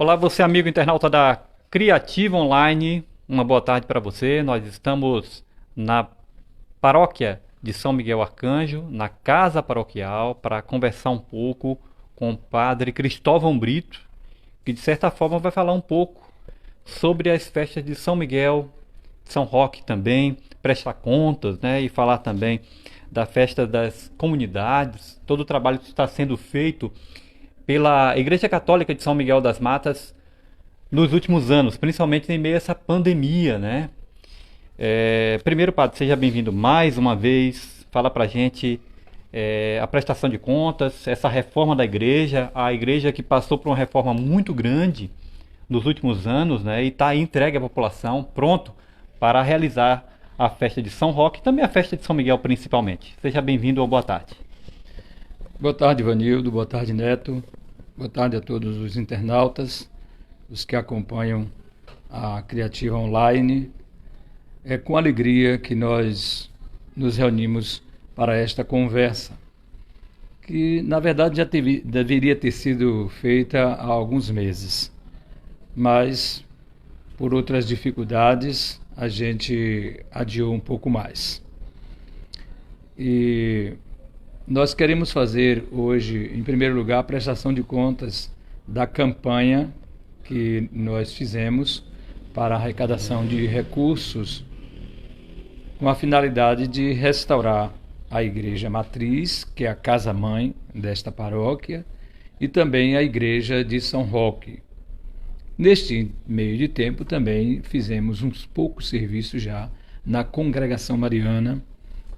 Olá, você amigo internauta da Criativa Online, uma boa tarde para você. Nós estamos na paróquia de São Miguel Arcanjo, na casa paroquial, para conversar um pouco com o padre Cristóvão Brito, que de certa forma vai falar um pouco sobre as festas de São Miguel, São Roque também, prestar contas, né, e falar também da festa das comunidades, todo o trabalho que está sendo feito pela Igreja Católica de São Miguel das Matas nos últimos anos, principalmente em meio a essa pandemia, né? Primeiro, padre, seja bem-vindo mais uma vez. Fala pra gente a prestação de contas, essa reforma da igreja, a igreja que passou por uma reforma muito grande nos últimos anos, né? E está entregue à população, pronto para realizar a festa de São Roque e também a festa de São Miguel, principalmente. Seja bem-vindo ou boa tarde. Boa tarde, Ivanildo. Boa tarde, Neto. Boa tarde a todos os internautas, os que acompanham a Criativa Online. É com alegria que nós nos reunimos para esta conversa, que na verdade deveria ter sido feita há alguns meses, mas por outras dificuldades a gente adiou um pouco mais. E nós queremos fazer hoje, em primeiro lugar, a prestação de contas da campanha que nós fizemos para a arrecadação de recursos com a finalidade de restaurar a igreja matriz, que é a casa-mãe desta paróquia, e também a igreja de São Roque. Neste meio de tempo também fizemos uns poucos serviços já na Congregação Mariana,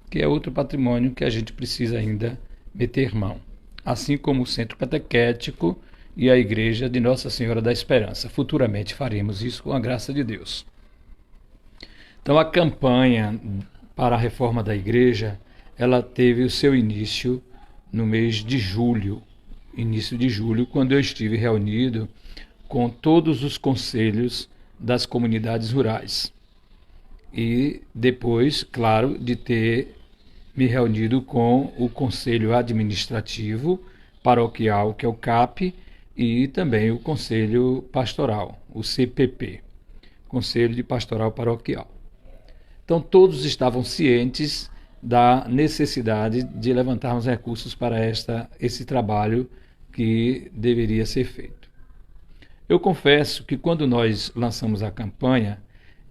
que é outro patrimônio que a gente precisa ainda meter mão, assim como o Centro Catequético e a Igreja de Nossa Senhora da Esperança. Futuramente faremos isso com a graça de Deus. Então a campanha para a reforma da igreja, ela teve o seu início no mês de julho, quando eu estive reunido com todos os conselhos das comunidades rurais. E depois, claro, de ter me reunido com o Conselho Administrativo Paroquial, que é o CAP, e também o Conselho Pastoral, o CPP, Conselho de Pastoral Paroquial. Então todos estavam cientes da necessidade de levantarmos recursos para esse trabalho que deveria ser feito. Eu confesso que quando nós lançamos a campanha,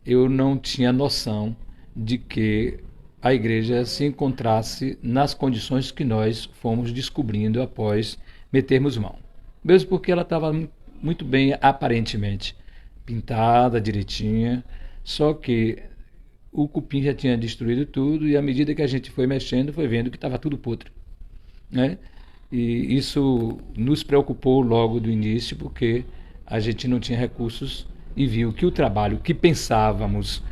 eu não tinha noção de que a igreja se encontrasse nas condições que nós fomos descobrindo após metermos mão. Mesmo porque ela estava muito bem, aparentemente, pintada, direitinha, só que o cupim já tinha destruído tudo e à medida que a gente foi mexendo, foi vendo que estava tudo podre, né? E isso nos preocupou logo do início, porque a gente não tinha recursos e viu que o trabalho que pensávamos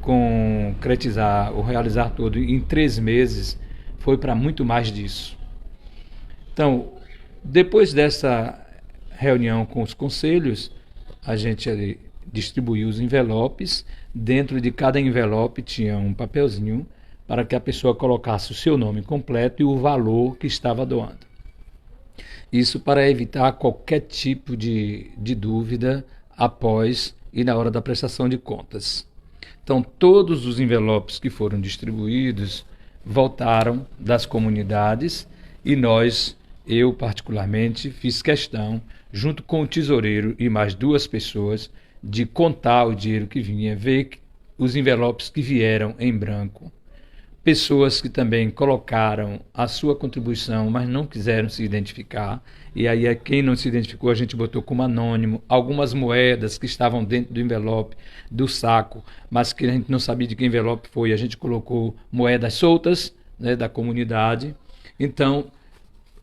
concretizar ou realizar todo em 3 meses foi para muito mais disso. Então, depois dessa reunião com os conselhos, a gente distribuiu os envelopes. Dentro de cada envelope tinha um papelzinho para que a pessoa colocasse o seu nome completo e o valor que estava doando. Isso para evitar qualquer tipo de dúvida após e na hora da prestação de contas. Então, todos os envelopes que foram distribuídos voltaram das comunidades e eu particularmente, fiz questão, junto com o tesoureiro e mais 2 pessoas, de contar o dinheiro que vinha, ver os envelopes que vieram em branco. Pessoas que também colocaram a sua contribuição, mas não quiseram se identificar, e aí quem não se identificou a gente botou como anônimo. Algumas moedas que estavam dentro do envelope, do saco, mas que a gente não sabia de que envelope foi, a gente colocou moedas soltas, né, da comunidade. Então,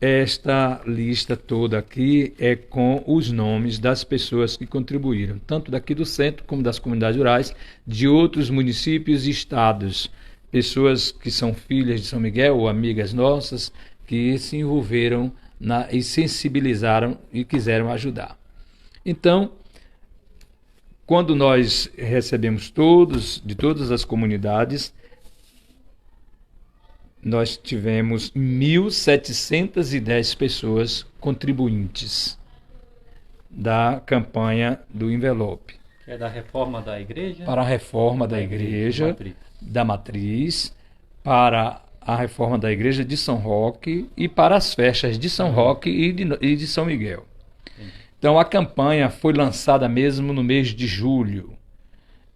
esta lista toda aqui é com os nomes das pessoas que contribuíram, tanto daqui do centro como das comunidades rurais, de outros municípios e estados. Pessoas que são filhas de São Miguel ou amigas nossas que se envolveram e sensibilizaram e quiseram ajudar. Então, quando nós recebemos de todas as comunidades, nós tivemos 1.710 pessoas contribuintes. da campanha do envelope. Que é da reforma da igreja? Para a reforma da igreja, da matriz, para a reforma da igreja de São Roque e para as festas de São Roque e de São Miguel. Então a campanha foi lançada mesmo no mês de julho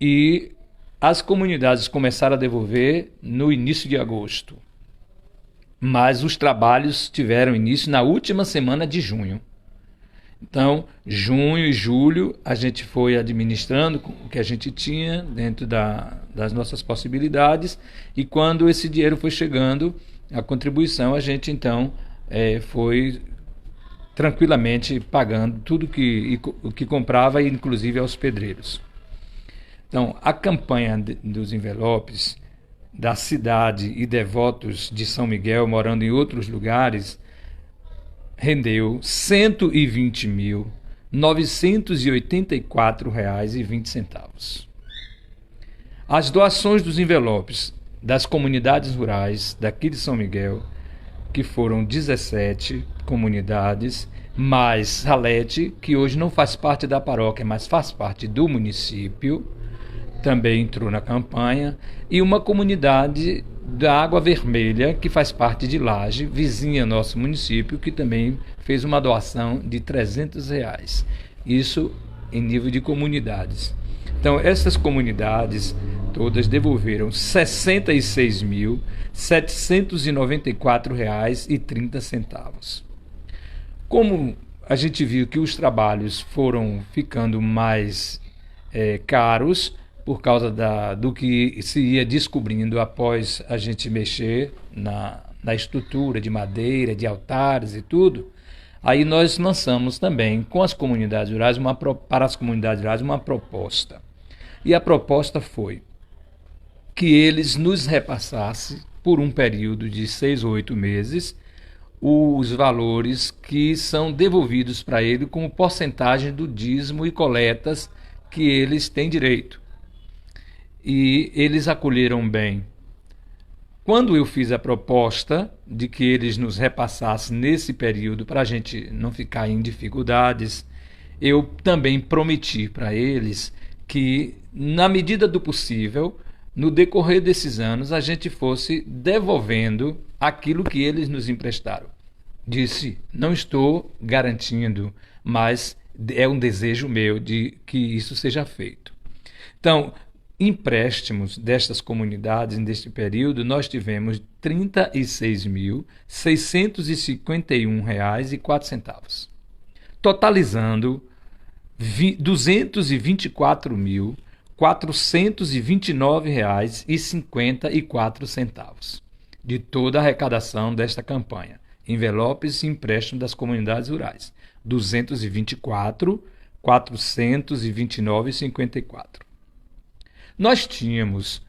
e as comunidades começaram a devolver no início de agosto. Mas os trabalhos tiveram início na última semana de junho. Então, junho e julho, a gente foi administrando o que a gente tinha dentro das nossas possibilidades, e quando esse dinheiro foi chegando, a contribuição, a gente então foi tranquilamente pagando tudo o que comprava, inclusive aos pedreiros. Então, a campanha dos envelopes da cidade e devotos de São Miguel morando em outros lugares rendeu R$ 120.984,20. As doações dos envelopes das comunidades rurais daqui de São Miguel, que foram 17 comunidades, mais Salete, que hoje não faz parte da paróquia, mas faz parte do município, também entrou na campanha, e uma comunidade da Água Vermelha, que faz parte de Laje, vizinha nosso município, que também fez uma doação de R$ 300. Isso em nível de comunidades. Então, essas comunidades todas devolveram R$ 66.794,30. Como a gente viu que os trabalhos foram ficando mais caros, por causa do que se ia descobrindo após a gente mexer na estrutura de madeira, de altares e tudo, aí nós lançamos também com as comunidades rurais para as comunidades rurais uma proposta. E a proposta foi que eles nos repassassem por um período de 6 ou 8 meses os valores que são devolvidos para ele como porcentagem do dízimo e coletas que eles têm direito. E eles acolheram bem. Quando eu fiz a proposta de que eles nos repassassem nesse período para a gente não ficar em dificuldades, eu também prometi para eles que, na medida do possível, no decorrer desses anos, a gente fosse devolvendo aquilo que eles nos emprestaram. Disse, não estou garantindo, mas é um desejo meu de que isso seja feito. Então, empréstimos destas comunidades neste período, nós tivemos R$ 36.651,04, totalizando R$ 224.429,54 de toda a arrecadação desta campanha. Envelopes e empréstimos das comunidades rurais. R$ 224.429,54. Nós tínhamos,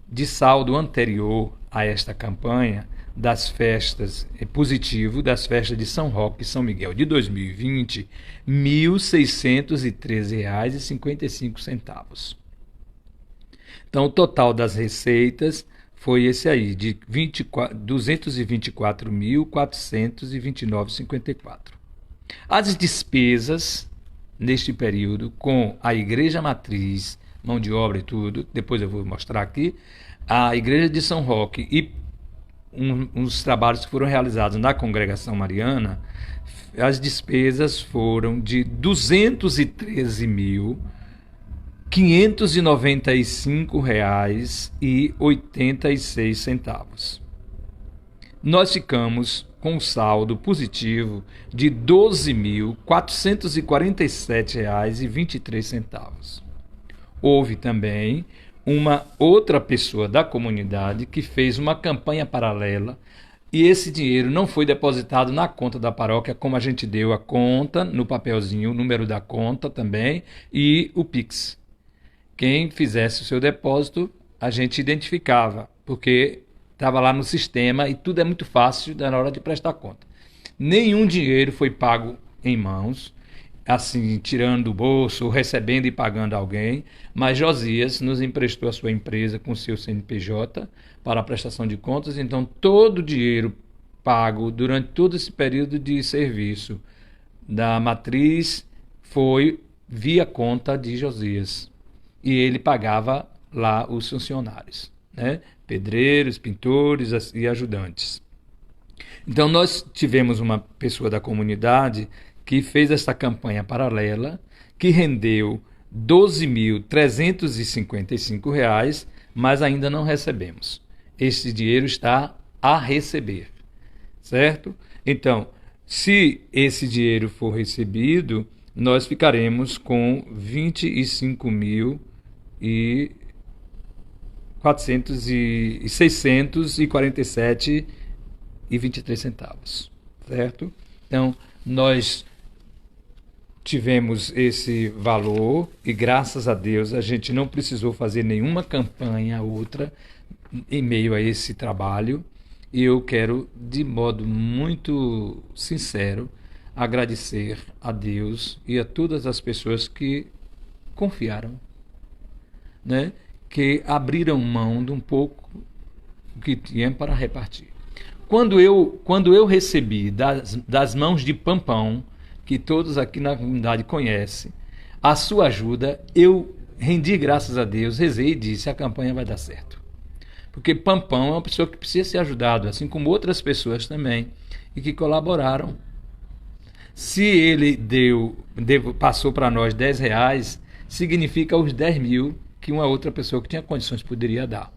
de saldo anterior a esta campanha, das festas, positivo, das festas de São Roque e São Miguel de 2020, R$ 1.613,55. Então, o total das receitas foi esse aí, de R$ 224.429,54. As despesas, neste período, com a Igreja Matriz, mão de obra e tudo, depois eu vou mostrar aqui, a Igreja de São Roque e uns trabalhos que foram realizados na Congregação Mariana, as despesas foram de R$ 213.595,86. Nós ficamos com um saldo positivo de R$ 12.447,23. Houve também uma outra pessoa da comunidade que fez uma campanha paralela e esse dinheiro não foi depositado na conta da paróquia, como a gente deu a conta no papelzinho, o número da conta também e o Pix. Quem fizesse o seu depósito, a gente identificava, porque estava lá no sistema e tudo é muito fácil na hora de prestar conta. Nenhum dinheiro foi pago em mãos, assim, tirando do bolso, recebendo e pagando alguém, mas Josias nos emprestou a sua empresa com seu CNPJ para a prestação de contas, então todo o dinheiro pago durante todo esse período de serviço da matriz foi via conta de Josias. E ele pagava lá os funcionários, né? Pedreiros, pintores e ajudantes. Então nós tivemos uma pessoa da comunidade que fez essa campanha paralela, que rendeu R$ 12.355, mas ainda não recebemos. Esse dinheiro está a receber, certo? Então, se esse dinheiro for recebido, nós ficaremos com R$ 25.647,23, certo? Então, nós tivemos esse valor e, graças a Deus, a gente não precisou fazer nenhuma campanha outra em meio a esse trabalho. E eu quero, de modo muito sincero, agradecer a Deus e a todas as pessoas que confiaram, né? Que abriram mão de um pouco que tinha para repartir. Quando eu recebi das mãos de Pampão, que todos aqui na comunidade conhecem, a sua ajuda, eu rendi graças a Deus, rezei e disse: a campanha vai dar certo. Porque Pampão é uma pessoa que precisa ser ajudado, assim como outras pessoas também, e que colaboraram. Se ele passou para nós R$10, significa os 10 mil que uma outra pessoa que tinha condições poderia dar.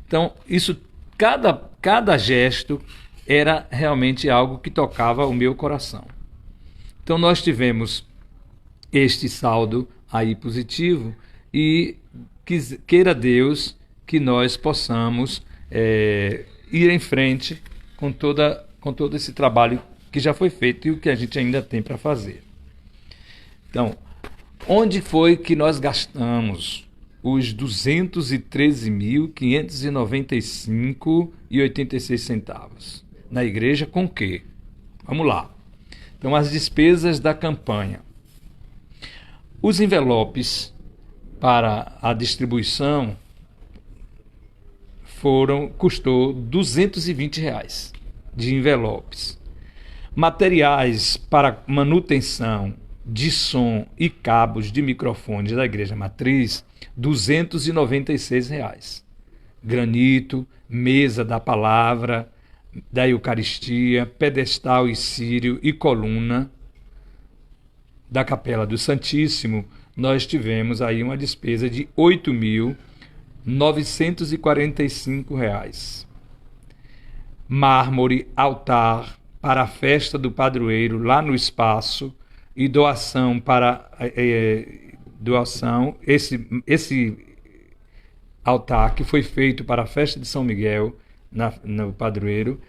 Então, isso, cada gesto era realmente algo que tocava o meu coração. Então, nós tivemos este saldo aí positivo e queira Deus que nós possamos ir em frente com todo esse trabalho que já foi feito e o que a gente ainda tem para fazer. Então, onde foi que nós gastamos os R$ 213.595,86? Na igreja com o quê? Vamos lá. Então, as despesas da campanha. Os envelopes para a distribuição custou R$ 220 de envelopes. Materiais para manutenção de som e cabos de microfones da Igreja Matriz, R$ 296. Granito, mesa da palavra, da Eucaristia, pedestal e círio e coluna da Capela do Santíssimo, nós tivemos aí uma despesa de R$ 8.945. Mármore, altar para a festa do padroeiro lá no espaço e doação esse altar que foi feito para a festa de São Miguel no padroeiro,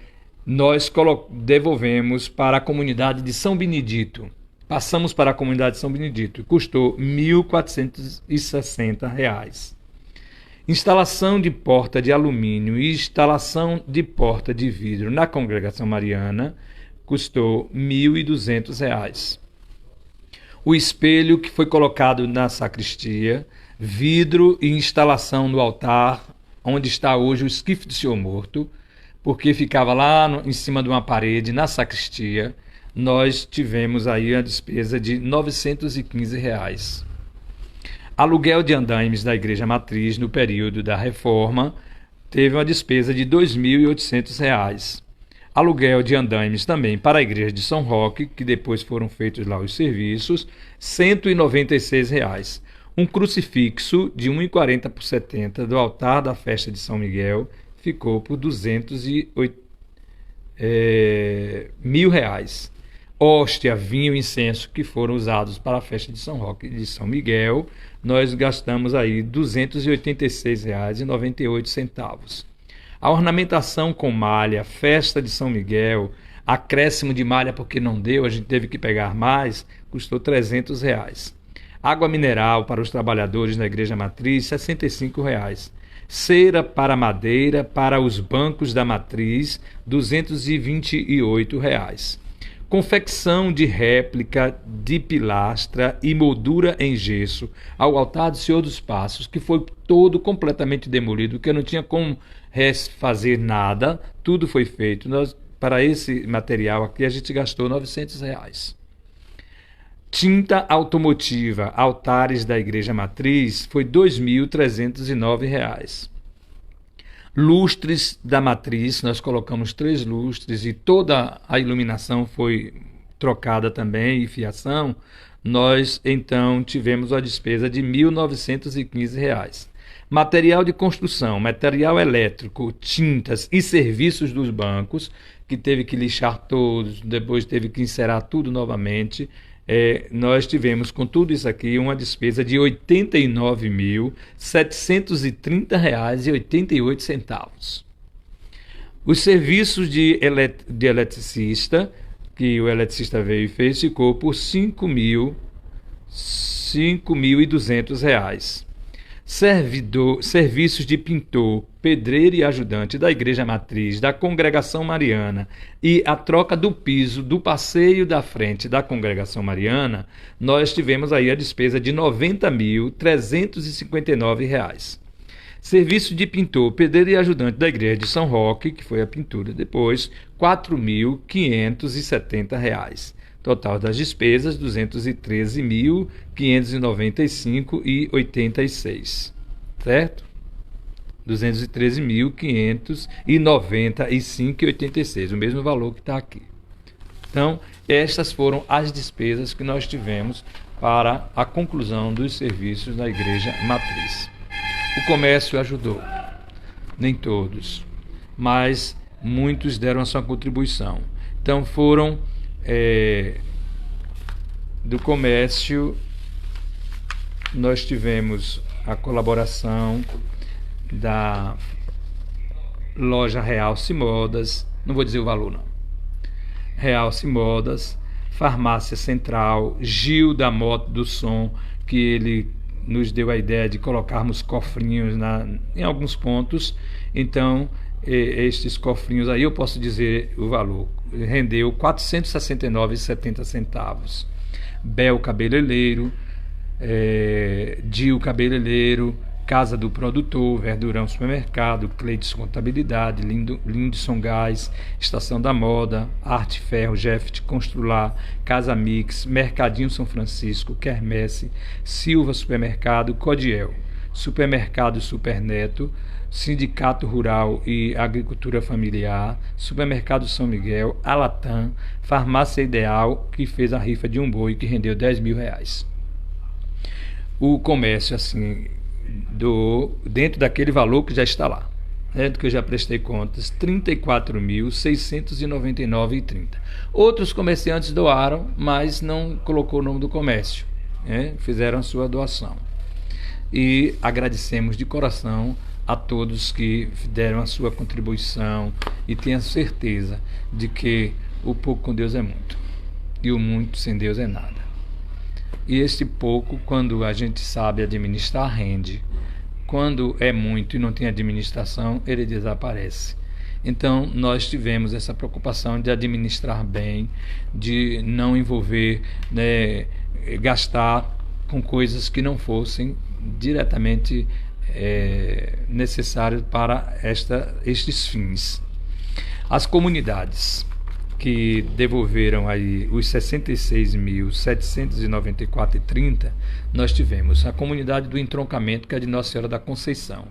nós devolvemos para a comunidade de São Benedito. Passamos para a comunidade de São Benedito, custou R$ 1.460. Instalação de porta de alumínio e instalação de porta de vidro na Congregação Mariana custou R$ 1.200. O espelho que foi colocado na sacristia, vidro e instalação no altar, onde está hoje o esquife do Senhor Morto, porque ficava lá em cima de uma parede, na sacristia, nós tivemos aí a despesa de R$ 915. Aluguel de andaimes da Igreja Matriz no período da Reforma teve uma despesa de R$ 2.800. Aluguel de andaimes também para a Igreja de São Roque, que depois foram feitos lá os serviços, R$ 196. Um crucifixo de 1,40 por 70 do altar da festa de São Miguel ficou por R$ 200.000. Hóstia, vinho e incenso que foram usados para a festa de São Roque e de São Miguel, nós gastamos aí R$ 286,98. A ornamentação com malha, festa de São Miguel, acréscimo de malha porque não deu, a gente teve que pegar mais, custou R$ 300. Água mineral para os trabalhadores na Igreja Matriz, R$ 65. Cera para madeira para os bancos da Matriz, R$ 228. Confecção de réplica de pilastra e moldura em gesso ao altar do Senhor dos Passos, que foi todo completamente demolido, que não tinha como fazer nada, tudo foi feito. Para esse material aqui a gente gastou R$ 900. Tinta automotiva, altares da Igreja Matriz, foi R$ 2.309. Lustres da Matriz, nós colocamos 3 lustres e toda a iluminação foi trocada também, e fiação. Nós então tivemos a despesa de R$ 1.915. Material de construção, material elétrico, tintas e serviços dos bancos, que teve que lixar todos, depois teve que encerar tudo novamente. Nós tivemos, com tudo isso aqui, uma despesa de R$ 89.730,88. Os serviços de eletricista, que o eletricista veio e fez, ficou por R$ 5.200. Serviços de pintor, pedreiro e ajudante da Igreja Matriz, da Congregação Mariana e a troca do piso do passeio da frente da Congregação Mariana, nós tivemos aí a despesa de R$ 90.359. Serviço de pintor, pedreiro e ajudante da Igreja de São Roque, que foi a pintura depois, R$ 4.570. Total das despesas, R$ 213.595,86. Certo? R$ 213.595,86, o mesmo valor que está aqui. Então, estas foram as despesas que nós tivemos para a conclusão dos serviços da Igreja Matriz. O comércio ajudou, nem todos, mas muitos deram a sua contribuição. Então foram do comércio, nós tivemos a colaboração da loja Realce Modas, não vou dizer o valor não, Realce Modas, Farmácia Central, Gil da Moto do Som, que ele nos deu a ideia de colocarmos cofrinhos em alguns pontos. Então, estes cofrinhos aí, eu posso dizer o valor, rendeu R$ 469,70. Bel Cabeleireiro, Dil Cabeleireiro, Casa do Produtor, Verdurão Supermercado, Cleides Contabilidade, Lindson Gás, Estação da Moda, Arte Ferro, Jeft Constrular, Casa Mix, Mercadinho São Francisco, Quermesse, Silva Supermercado, Codiel, Supermercado Superneto, Sindicato Rural e Agricultura Familiar, Supermercado São Miguel, Alatam, Farmácia Ideal, que fez a rifa de um boi que rendeu R$ 10.000. O comércio, assim, dentro daquele valor que já está lá, do que eu já prestei contas, R$ 34.699,30. Outros comerciantes doaram, mas não colocou o nome do comércio, fizeram a sua doação. E agradecemos de coração a todos que deram a sua contribuição e tenha certeza de que o pouco com Deus é muito e o muito sem Deus é nada. E este pouco, quando a gente sabe administrar, rende. Quando é muito e não tem administração, ele desaparece. Então, nós tivemos essa preocupação de administrar bem, de não envolver, gastar com coisas que não fossem diretamente necessárias para estes fins. As comunidades que devolveram aí os 66.794,30, nós tivemos a comunidade do entroncamento, que é de Nossa Senhora da Conceição.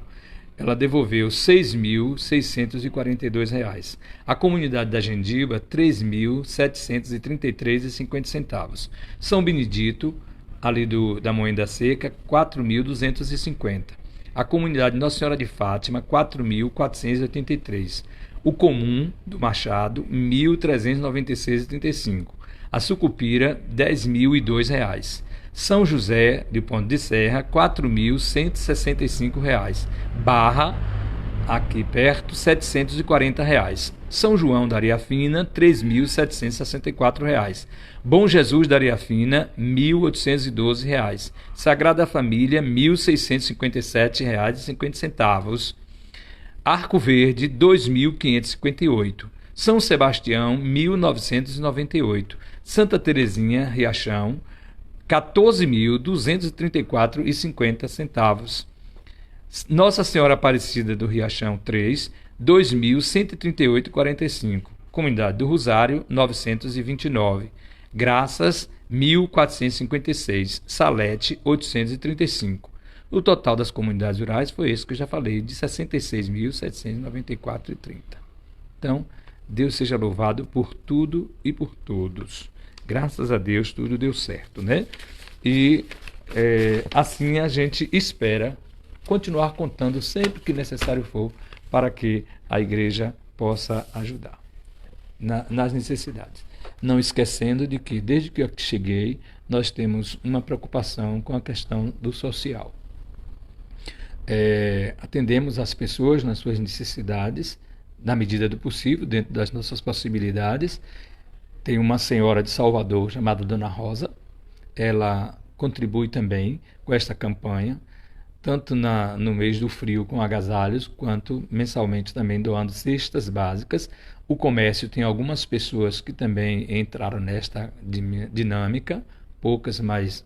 Ela devolveu R$ 6.642. A comunidade da Gendiba, R$ 3.733,50. São Benedito, ali da Moenda Seca, R$ 4.250. A comunidade Nossa Senhora de Fátima, R$ 4.483. O Comum do Machado, R$ 1.396,35. A Sucupira, R$ 10.002. São José de Ponte de Serra, R$ 4.165. Barra, aqui perto, R$ 740. São João da Areia Fina, R$ 3.764. Bom Jesus da Areia Fina, R$ 1.812. Sagrada Família, R$ 1.657,50. Arco Verde, R$ 2.558. São Sebastião, R$ 1.998. Santa Terezinha, Riachão, R$ 14.234,50. Nossa Senhora Aparecida do Riachão 3, R$ 2.138,45. Comunidade do Rosário, R$ 929. Graças, 1.456, Salete 835. O total das comunidades rurais foi esse que eu já falei, de 66.794,30. Então, Deus seja louvado por tudo e por todos. Graças a Deus tudo deu certo, né? E assim a gente espera continuar contando sempre que necessário for para que a igreja possa ajudar nas necessidades. Não esquecendo de que, desde que eu cheguei, nós temos uma preocupação com a questão do social. Atendemos as pessoas nas suas necessidades, na medida do possível, dentro das nossas possibilidades. Tem uma senhora de Salvador chamada Dona Rosa, ela contribui também com esta campanha, tanto no mês do frio com agasalhos, quanto mensalmente também doando cestas básicas. O comércio tem algumas pessoas que também entraram nesta dinâmica, poucos mais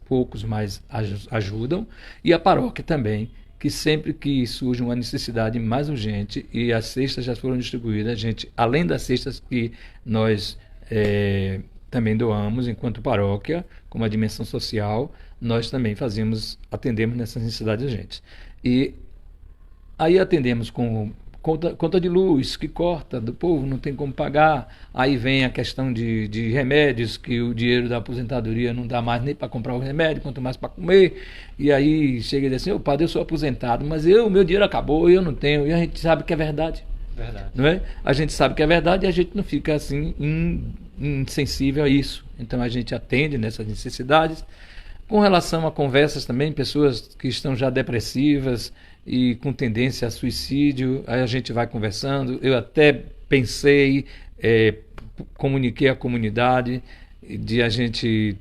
ajudam, e a paróquia também, que sempre que surge uma necessidade mais urgente e as cestas já foram distribuídas, a gente, além das cestas que nós também doamos enquanto paróquia, como a dimensão social, nós também atendemos nessas necessidades urgentes. E aí atendemos com conta de luz, que corta, do povo não tem como pagar, aí vem a questão de remédios, que o dinheiro da aposentadoria não dá mais nem para comprar o remédio, quanto mais para comer, e aí chega e diz assim, padre, eu sou aposentado, mas o meu dinheiro acabou, eu não tenho, e a gente sabe que é verdade. Não é? A gente sabe que é verdade e a gente não fica assim insensível a isso. Então a gente atende nessas necessidades. Com relação a conversas também, pessoas que estão já depressivas e com tendência a suicídio, aí a gente vai conversando. Eu até pensei, comuniquei à comunidade de a gente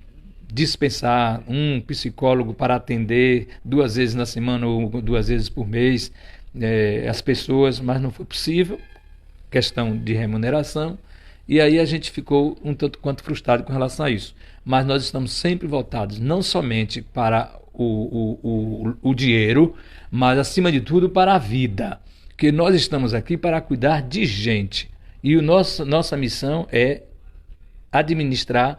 dispensar um psicólogo para atender 2 vezes na semana ou 2 vezes por mês as pessoas, mas não foi possível, questão de remuneração, e aí a gente ficou um tanto quanto frustrado com relação a isso. Mas nós estamos sempre voltados não somente para o dinheiro, mas acima de tudo para a vida, porque nós estamos aqui para cuidar de gente, e nossa missão é administrar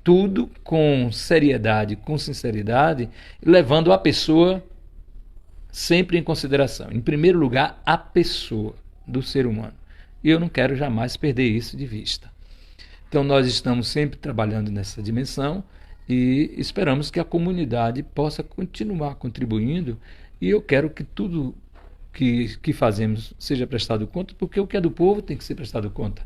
tudo com seriedade, com sinceridade, levando a pessoa sempre em consideração. Em primeiro lugar, a pessoa do ser humano. E eu não quero jamais perder isso de vista. Então, nós estamos sempre trabalhando nessa dimensão e esperamos que a comunidade possa continuar contribuindo. E eu quero que tudo que fazemos seja prestado conta, porque o que é do povo tem que ser prestado conta.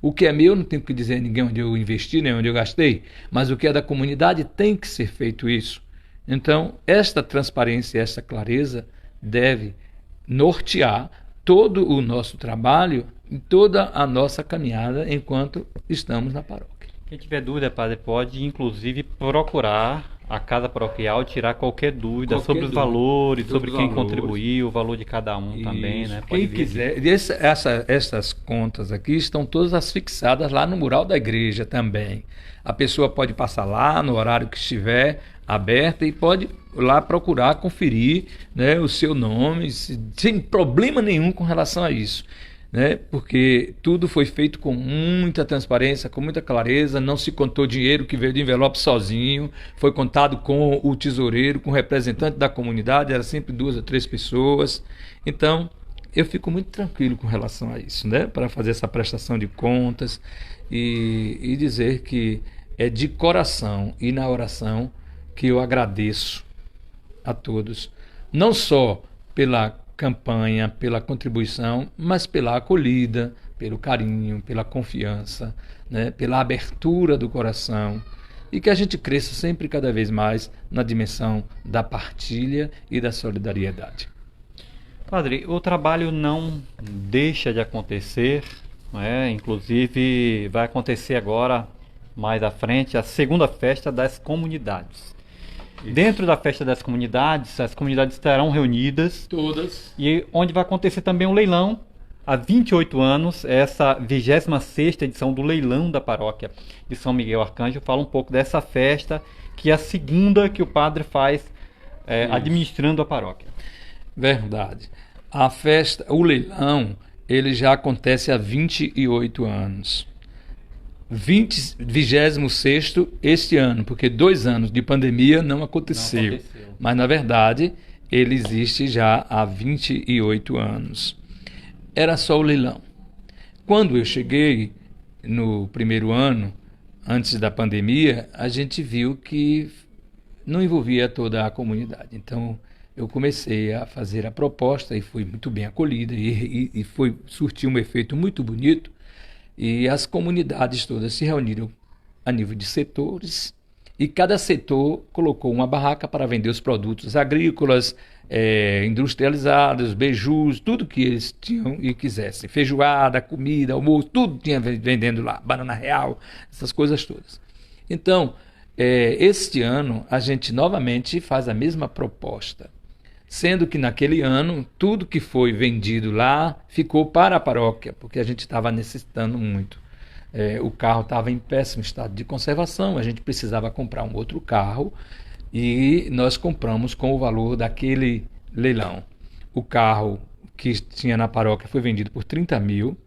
O que é meu não tenho que dizer a ninguém onde eu investi, nem onde eu gastei, mas o que é da comunidade tem que ser feito isso. Então, esta transparência, esta clareza deve nortear todo o nosso trabalho e toda a nossa caminhada enquanto estamos na paróquia. Quem tiver dúvida, padre, pode inclusive procurar a casa paroquial, tirar qualquer dúvida sobre os valores, sobre quem contribuiu, o valor de cada um. Isso. Também, né? Quem quiser. Essas contas aqui estão todas fixadas lá no mural da igreja também. A pessoa pode passar lá no horário que estiver aberta e pode lá procurar, conferir, né, o seu nome, sem problema nenhum com relação a isso. Né? Porque tudo foi feito com muita transparência, com muita clareza, não se contou dinheiro que veio de envelope sozinho, foi contado com o tesoureiro, com o representante da comunidade, era sempre 2 ou 3 pessoas. Então, eu fico muito tranquilo com relação a isso, né? Para fazer essa prestação de contas e dizer que é de coração e na oração que eu agradeço a todos, não só pela campanha, pela contribuição, mas pela acolhida, pelo carinho, pela confiança, né? Pela abertura do coração, e que a gente cresça sempre cada vez mais na dimensão da partilha e da solidariedade. Padre, o trabalho não deixa de acontecer, né? Inclusive vai acontecer agora, mais à frente, a segunda festa das comunidades. Isso. Dentro da festa das comunidades, as comunidades estarão reunidas. Todas. E onde vai acontecer também um leilão. Há 28 anos, essa 26ª edição do leilão da paróquia de São Miguel Arcanjo fala um pouco dessa festa, que é a segunda que o padre faz administrando a paróquia. Verdade. A festa, o leilão, ele já acontece há 28 anos. 26º este ano, porque 2 anos de pandemia não aconteceu. Não aconteceu. Mas, na verdade, ele existe já há 28 anos. Era só o leilão. Quando eu cheguei no primeiro ano, antes da pandemia, a gente viu que não envolvia toda a comunidade. Então, eu comecei a fazer a proposta e fui muito bem acolhida e surtiu um efeito muito bonito. E as comunidades todas se reuniram a nível de setores e cada setor colocou uma barraca para vender os produtos agrícolas, industrializados, beijus, tudo que eles tinham e quisessem. Feijoada, comida, almoço, tudo tinha vendendo lá, banana real, essas coisas todas. Então, este ano a gente novamente faz a mesma proposta, sendo que naquele ano tudo que foi vendido lá ficou para a paróquia, porque a gente estava necessitando muito. O carro estava em péssimo estado de conservação, a gente precisava comprar um outro carro e nós compramos com o valor daquele leilão. O carro que tinha na paróquia foi vendido por 30 mil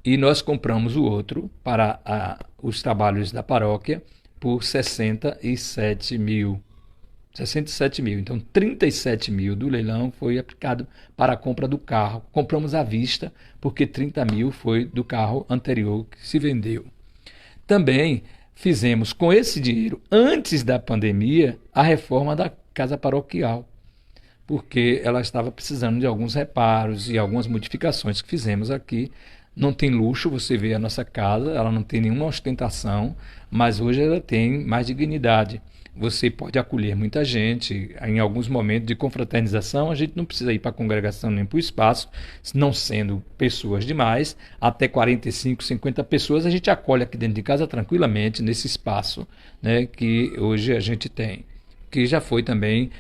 e nós compramos o outro para os trabalhos da paróquia por 67 mil. 67 mil. Então, 37 mil do leilão foi aplicado para a compra do carro. Compramos à vista, porque 30 mil foi do carro anterior que se vendeu. Também fizemos com esse dinheiro, antes da pandemia, a reforma da casa paroquial, porque ela estava precisando de alguns reparos e algumas modificações que fizemos aqui. Não tem luxo, você vê a nossa casa, ela não tem nenhuma ostentação, mas hoje ela tem mais dignidade. Você pode acolher muita gente. Em alguns momentos de confraternização, a gente não precisa ir para a congregação nem para o espaço, não sendo pessoas demais, até 45, 50 pessoas, a gente acolhe aqui dentro de casa tranquilamente, nesse espaço, né, que hoje a gente tem, que já foi também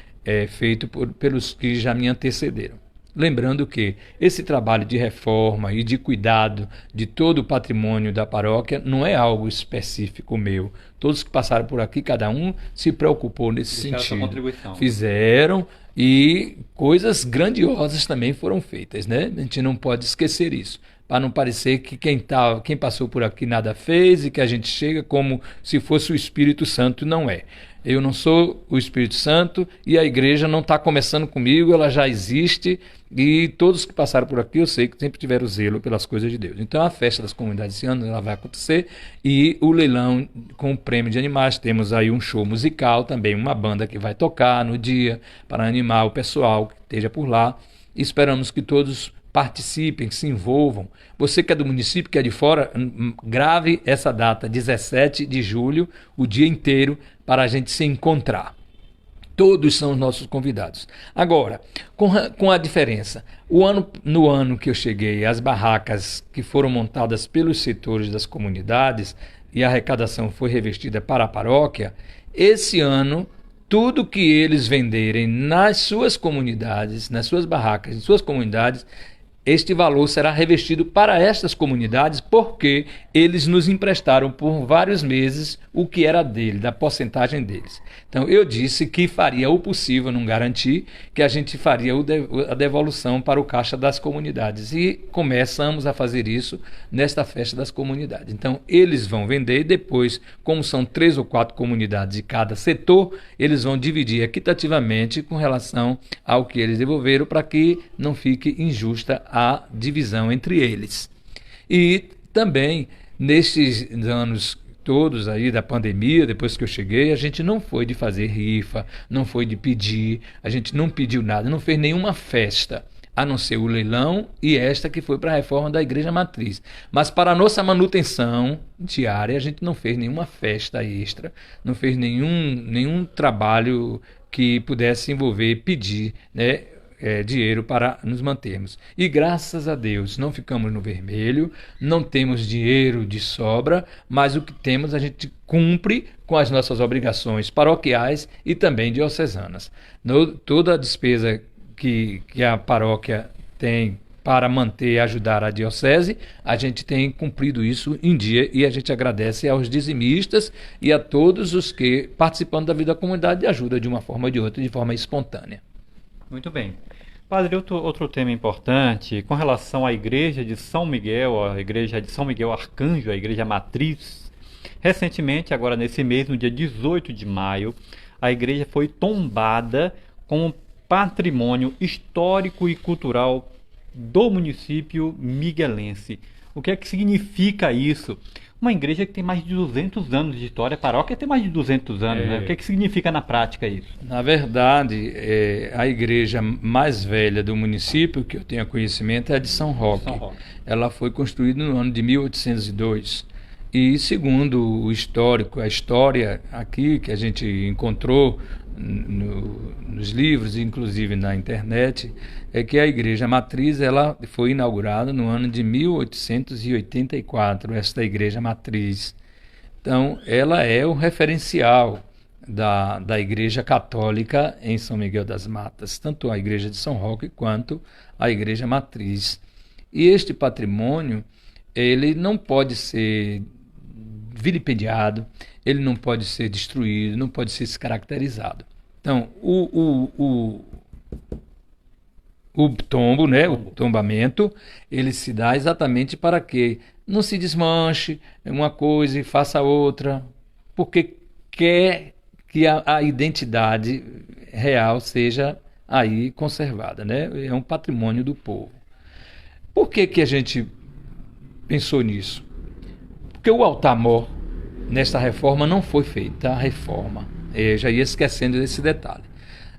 feito pelos que já me antecederam. Lembrando que esse trabalho de reforma e de cuidado de todo o patrimônio da paróquia não é algo específico meu. Todos que passaram por aqui, cada um se preocupou nesse sentido. Fizeram e coisas grandiosas também foram feitas, né? A gente não pode esquecer isso, para não parecer que quem passou por aqui nada fez e que a gente chega como se fosse o Espírito Santo. Não é. Eu não sou o Espírito Santo e a igreja não está começando comigo, ela já existe e todos que passaram por aqui eu sei que sempre tiveram zelo pelas coisas de Deus. Então a festa das comunidades esse ano ela vai acontecer e o leilão com o prêmio de animais, temos aí um show musical também, uma banda que vai tocar no dia para animar o pessoal que esteja por lá. Esperamos que todos participem, se envolvam. Você que é do município, que é de fora, grave essa data, 17 de julho, o dia inteiro, para a gente se encontrar. Todos são os nossos convidados. Agora, com a diferença, no ano que eu cheguei, as barracas que foram montadas pelos setores das comunidades e a arrecadação foi revestida para a paróquia, esse ano tudo que eles venderem nas suas comunidades, nas suas barracas, em suas comunidades, este valor será revestido para estas comunidades porque eles nos emprestaram por vários meses o que era dele, da porcentagem deles. Então eu disse que faria o possível, não garanti, que a gente faria a devolução para o caixa das comunidades. E começamos a fazer isso nesta festa das comunidades. Então eles vão vender e depois, como são 3 ou 4 comunidades de cada setor, eles vão dividir equitativamente com relação ao que eles devolveram para que não fique injusta a divisão entre eles. E também, nesses anos todos aí da pandemia, depois que eu cheguei, a gente não foi de fazer rifa, não foi de pedir, a gente não pediu nada, não fez nenhuma festa, a não ser o leilão e esta que foi para a reforma da Igreja Matriz. Mas para a nossa manutenção diária, a gente não fez nenhuma festa extra, não fez nenhum trabalho que pudesse envolver pedir, né, dinheiro para nos mantermos. E graças a Deus não ficamos no vermelho, não temos dinheiro de sobra, mas o que temos a gente cumpre com as nossas obrigações paroquiais e também diocesanas. Toda a despesa que a paróquia tem para manter e ajudar a diocese, a gente tem cumprido isso em dia e a gente agradece aos dizimistas e a todos os que, participando da vida da comunidade, ajudam de uma forma ou de outra, de forma espontânea. Muito bem. Padre, outro tema importante, com relação à igreja de São Miguel, a igreja de São Miguel Arcanjo, a igreja matriz, Recentemente, agora nesse mês, no dia 18 de maio, a igreja foi tombada como patrimônio histórico e cultural do município miguelense. O que é que significa isso? Uma igreja que tem mais de 200 anos de história, a paróquia tem mais de 200 anos, né? O que é que significa na prática isso? Na verdade, a igreja mais velha do município, que eu tenho conhecimento, é a de São Roque. São Roque. Ela foi construída no ano de 1802. E segundo o histórico, a história aqui que a gente encontrou nos livros, inclusive na internet, é que a igreja matriz ela foi inaugurada no ano de 1884, esta igreja matriz. Então, ela é o referencial da Igreja Católica em São Miguel das Matas, tanto a Igreja de São Roque quanto a Igreja Matriz. E este patrimônio, ele não pode ser vilipendiado, ele não pode ser destruído, não pode ser descaracterizado. Então, o tombo, né, o tombamento, ele se dá exatamente para que não se desmanche uma coisa e faça outra, porque quer que a identidade real seja aí conservada, né? É um patrimônio do povo. Por que a gente pensou nisso? Porque o altar-mor, nesta reforma, não foi feita a reforma. Eu já ia esquecendo desse detalhe.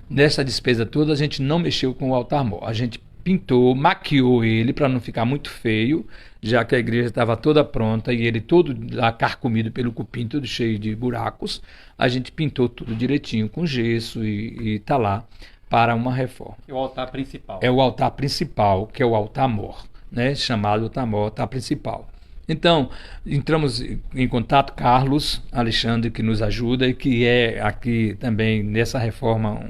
Nessa despesa toda, a gente não mexeu com o altar-mor. A gente pintou, maquiou ele para não ficar muito feio, já que a igreja estava toda pronta e ele todo lá carcomido pelo cupim, todo cheio de buracos. A gente pintou tudo direitinho com gesso e está lá para uma reforma. É o altar principal. É o altar principal, que é o altar-mor, né? Chamado altar-mor, altar principal. Então, entramos em contato, Carlos Alexandre, que nos ajuda e que é aqui também nessa reforma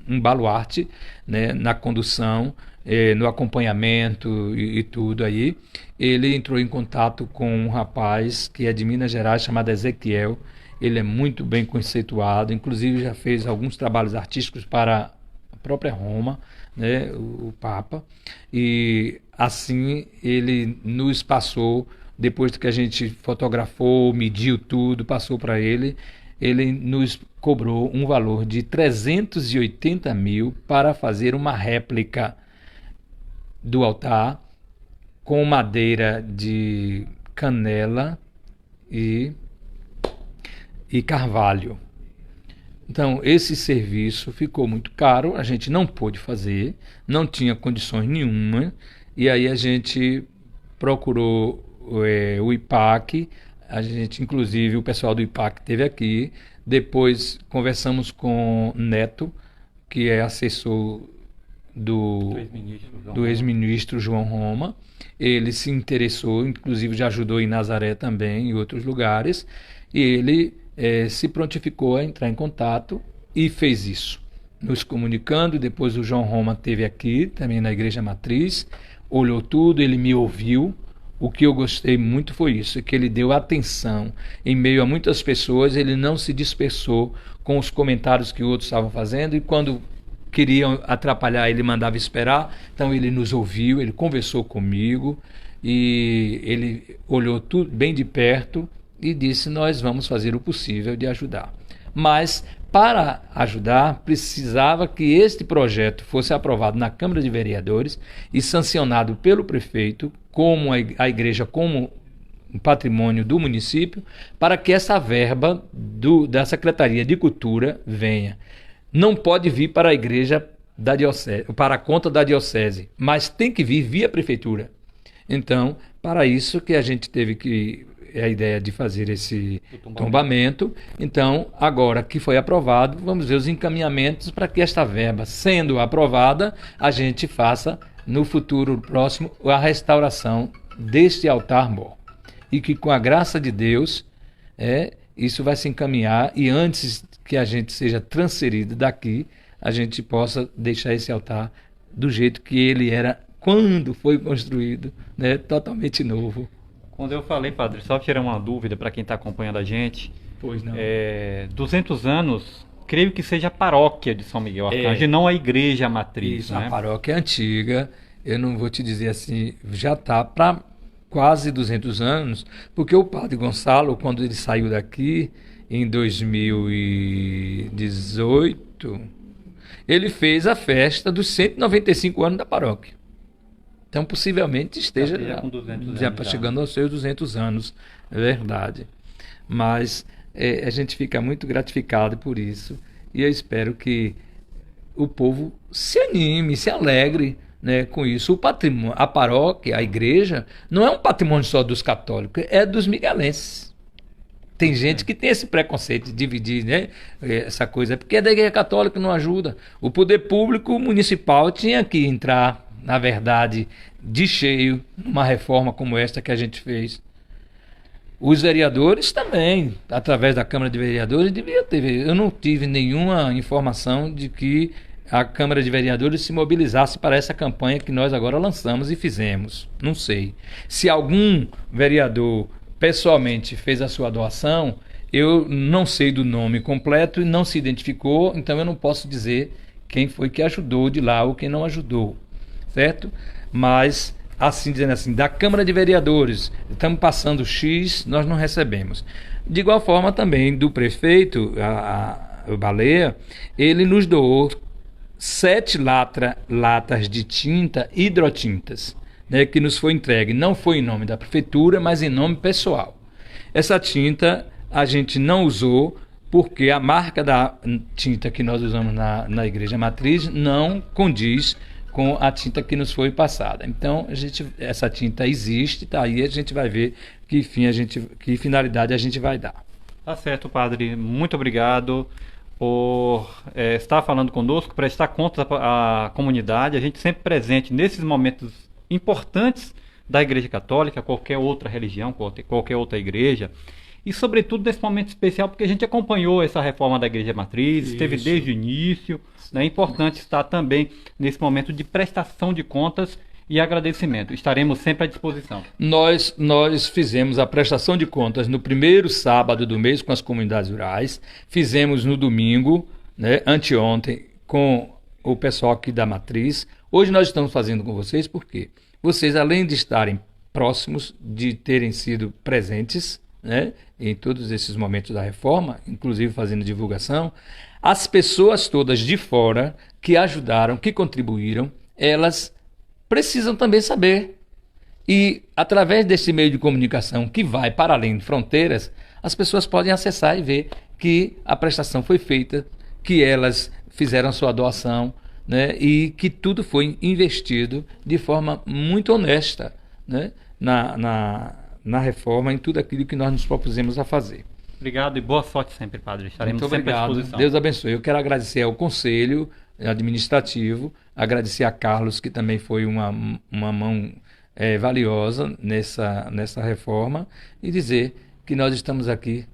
um baluarte, né, na condução, no acompanhamento e tudo aí. Ele entrou em contato com um rapaz que é de Minas Gerais, chamado Ezequiel. Ele é muito bem conceituado, inclusive já fez alguns trabalhos artísticos para a própria Roma, né, o Papa. E assim ele nos passou, depois que a gente fotografou, mediu tudo, passou para ele, ele nos cobrou um valor de 380 mil para fazer uma réplica do altar com madeira de canela e carvalho. Então, esse serviço ficou muito caro, a gente não pôde fazer, não tinha condições nenhuma, e aí a gente procurou o IPAC, a gente, inclusive, o pessoal do IPAC esteve aqui, depois conversamos com Neto, que é assessor do ex-ministro João Roma. Ele se interessou, inclusive já ajudou em Nazaré também, em outros lugares, e ele se prontificou a entrar em contato e fez isso, nos comunicando. Depois o João Roma esteve aqui, também na Igreja Matriz, olhou tudo, ele me ouviu. O que eu gostei muito foi isso, que ele deu atenção em meio a muitas pessoas, ele não se dispersou com os comentários que outros estavam fazendo, e quando queriam atrapalhar ele mandava esperar. Então ele nos ouviu, ele conversou comigo e ele olhou tudo bem de perto e disse: nós vamos fazer o possível de ajudar. Mas para ajudar precisava que este projeto fosse aprovado na Câmara de Vereadores e sancionado pelo prefeito como a igreja como um patrimônio do município, para que essa verba da Secretaria de Cultura venha. Não pode vir para a igreja da diocese, para a conta da diocese, mas tem que vir via prefeitura. Então, para isso que a gente teve a ideia de fazer esse tombamento. Então, agora que foi aprovado, vamos ver os encaminhamentos para que esta verba, sendo aprovada, a gente faça no futuro próximo a restauração deste altar-mor. E que com a graça de Deus, isso vai se encaminhar, e antes que a gente seja transferido daqui, a gente possa deixar esse altar do jeito que ele era quando foi construído, né? Totalmente novo. Quando eu falei, padre, só tirar uma dúvida para quem está acompanhando a gente. Pois não. 200 anos, creio que seja a paróquia de São Miguel Arcanjo, e não a igreja matriz. Isso, né? A paróquia é antiga, eu não vou te dizer assim, já está para quase 200 anos, porque o padre Gonçalo, quando ele saiu daqui em 2018, ele fez a festa dos 195 anos da paróquia. Então, possivelmente esteja já chegando aos seus 200 anos, é verdade. Mas a gente fica muito gratificado por isso, e eu espero que o povo se anime, se alegre, né, com isso. O patrimônio, a paróquia, a igreja, não é um patrimônio só dos católicos, é dos miguelenses. Tem gente que tem esse preconceito de dividir, né, essa coisa, porque é da igreja católica, não ajuda. O poder público municipal tinha que entrar, na verdade, de cheio, numa reforma como esta que a gente fez. Os vereadores também, através da Câmara de Vereadores, devia ter. Eu não tive nenhuma informação de que a Câmara de Vereadores se mobilizasse para essa campanha que nós agora lançamos e fizemos. Não sei. Se algum vereador pessoalmente fez a sua doação, eu não sei do nome completo e não se identificou, então eu não posso dizer quem foi que ajudou de lá ou quem não ajudou, certo? Mas, assim dizendo assim, da Câmara de Vereadores, estamos passando X, nós não recebemos. De igual forma também do prefeito, o Baleia, ele nos doou 7 latas de tinta, hidrotintas, né, que nos foi entregue. Não foi em nome da prefeitura, mas em nome pessoal. Essa tinta a gente não usou porque a marca da tinta que nós usamos na Igreja Matriz não condiz com a tinta que nos foi passada. Então, essa tinta existe, tá aí, a gente vai ver que finalidade a gente vai dar. Tá certo, padre. Muito obrigado por estar falando conosco, prestar contas à comunidade, a gente sempre presente nesses momentos importantes da Igreja Católica, qualquer outra religião, qualquer outra igreja, e sobretudo nesse momento especial, porque a gente acompanhou essa reforma da Igreja Matriz, esteve desde o início, né? É importante estar também nesse momento de prestação de contas e agradecimento. Estaremos sempre à disposição. Nós fizemos a prestação de contas no primeiro sábado do mês com as comunidades rurais, fizemos no domingo, né, anteontem, com o pessoal aqui da Matriz. Hoje nós estamos fazendo com vocês porque vocês, além de estarem próximos, de terem sido presentes, né, em todos esses momentos da reforma, inclusive fazendo divulgação, as pessoas todas de fora que ajudaram, que contribuíram, elas precisam também saber. E através desse meio de comunicação que vai para além de fronteiras, as pessoas podem acessar e ver que a prestação foi feita, que elas fizeram sua doação, né, e que tudo foi investido de forma muito honesta, né, na reforma, em tudo aquilo que nós nos propusemos a fazer. Obrigado e boa sorte sempre, padre. Estaremos muito sempre obrigado. à disposição. Deus abençoe. Eu quero agradecer ao Conselho Administrativo, agradecer a Carlos, que também foi uma mão valiosa nessa reforma, e dizer que nós estamos aqui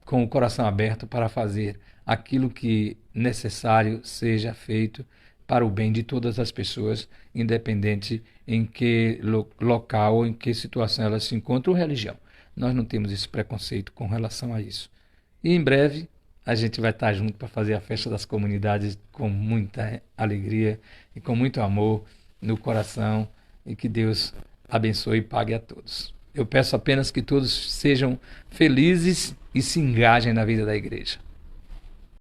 com o coração aberto para fazer aquilo que necessário seja feito para o bem de todas as pessoas, independente em que local ou em que situação elas se encontram ou religião. Nós não temos esse preconceito com relação a isso. E em breve a gente vai estar junto para fazer a festa das comunidades com muita alegria e com muito amor no coração, e que Deus abençoe e pague a todos. Eu peço apenas que todos sejam felizes e se engajem na vida da igreja.